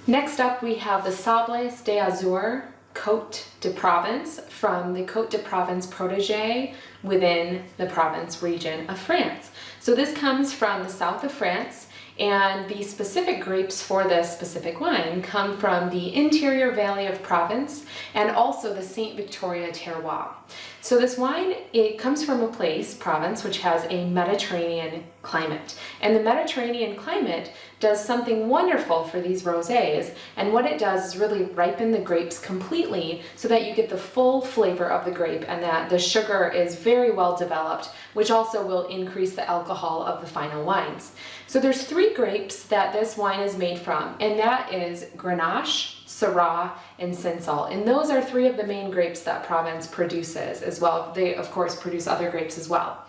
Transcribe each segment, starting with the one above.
Next up, we have the Sables d'Azur Cotes de Provence from the Cotes de Provence protege within the Provence region of France. So this comes from the south of France, and the specific grapes for this specific wine come from the interior valley of Provence and also the Saint Victoria terroir. So this wine, it comes from a place, Provence, which has a Mediterranean climate. And the Mediterranean climate does something wonderful for these rosés. And what it does is really ripen the grapes completely so that you get the full flavor of the grape and that the sugar is very well developed, which also will increase the alcohol of the final wines. So there's 3 grapes that this wine is made from, and that is Grenache, Syrah, and Cinsault. And those are 3 of the main grapes that Provence produces as well. They, of course, produce other grapes as well.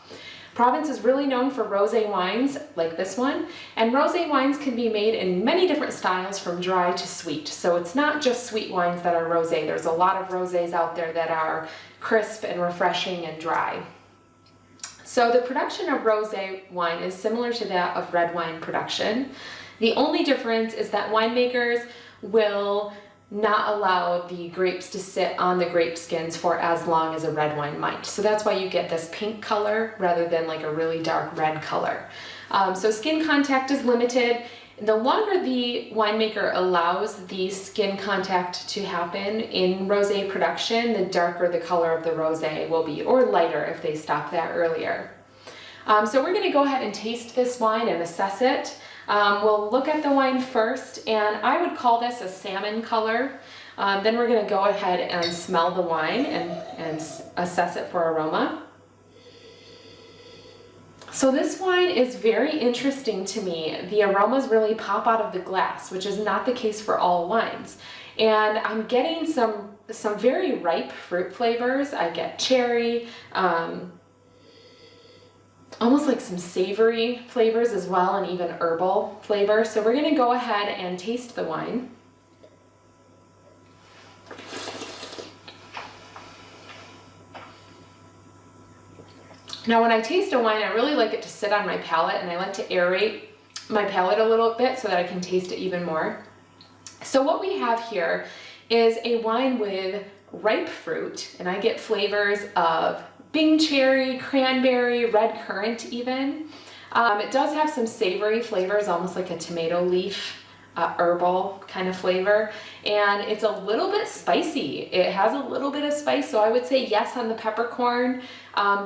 Provence is really known for rosé wines like this one, and rosé wines can be made in many different styles from dry to sweet. So it's not just sweet wines that are rosé. There's a lot of rosés out there that are crisp and refreshing and dry. So the production of rosé wine is similar to that of red wine production. The only difference is that winemakers will not allow the grapes to sit on the grape skins for as long as a red wine might. So that's why you get this pink color rather than like a really dark red color. So skin contact is limited. The longer the winemaker allows the skin contact to happen in rosé production, the darker the color of the rosé will be, or lighter if they stop that earlier. So we're going to go ahead and taste this wine and assess it. We'll look at the wine first, and I would call this a salmon color. Then we're going to go ahead and smell the wine and assess it for aroma. So this wine is very interesting to me. The aromas really pop out of the glass, which is not the case for all wines. And I'm getting some very ripe fruit flavors. I get cherry, almost like some savory flavors as well, and even herbal flavor. So we're going to go ahead and taste the wine. Now when I taste a wine, I really like it to sit on my palate, and I like to aerate my palate a little bit so that I can taste it even more. So what we have here is a wine with ripe fruit, and I get flavors of Bing cherry, cranberry, red currant even. It does have some savory flavors, almost like a tomato leaf, herbal kind of flavor, and it's a little bit spicy. It has a little bit of spice, so I would say yes on the peppercorn.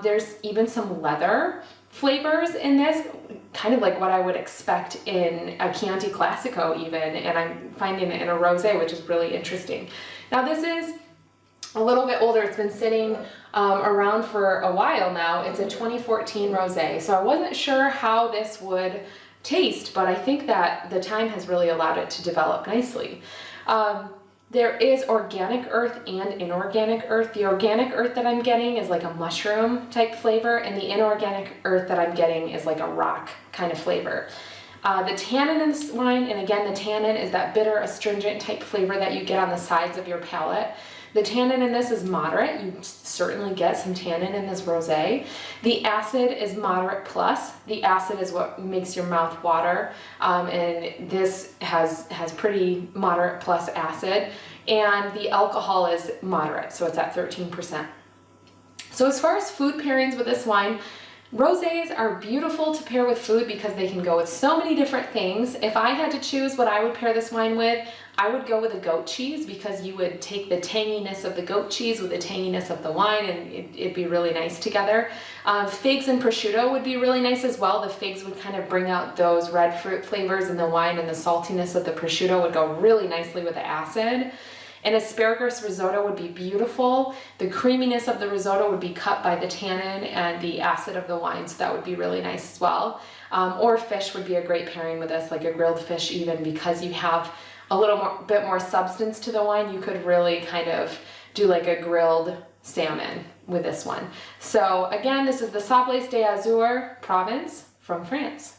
There's even some leather flavors in this, kind of like what I would expect in a Chianti Classico even, and I'm finding it in a rosé, which is really interesting. Now this is a little bit older. It's been sitting around for a while now. It's a 2014 rosé, so I wasn't sure how this would taste, but I think that the time has really allowed it to develop nicely. There is organic earth and inorganic earth. The organic earth that I'm getting is like a mushroom type flavor, and the inorganic earth that I'm getting is like a rock kind of flavor. The tannin in this wine, and again, the tannin is that bitter astringent type flavor that you get on the sides of your palate. The tannin in this is moderate. You certainly get some tannin in this rosé. The acid is moderate plus. The acid is what makes your mouth water, and this has pretty moderate plus acid. And the alcohol is moderate, so it's at 13%. So as far as food pairings with this wine, rosés are beautiful to pair with food because they can go with so many different things. If I had to choose what I would pair this wine with, I would go with a goat cheese, because you would take the tanginess of the goat cheese with the tanginess of the wine, and it'd be really nice together. Figs and prosciutto would be really nice as well. The figs would kind of bring out those red fruit flavors in the wine, and the saltiness of the prosciutto would go really nicely with the acid. An asparagus risotto would be beautiful. The creaminess of the risotto would be cut by the tannin and the acid of the wine, so that would be really nice as well. Or fish would be a great pairing with this, like a grilled fish even, because you have a bit more substance to the wine. You could really kind of do like a grilled salmon with this one. So again, this is the Sables d'Azur Provence from France.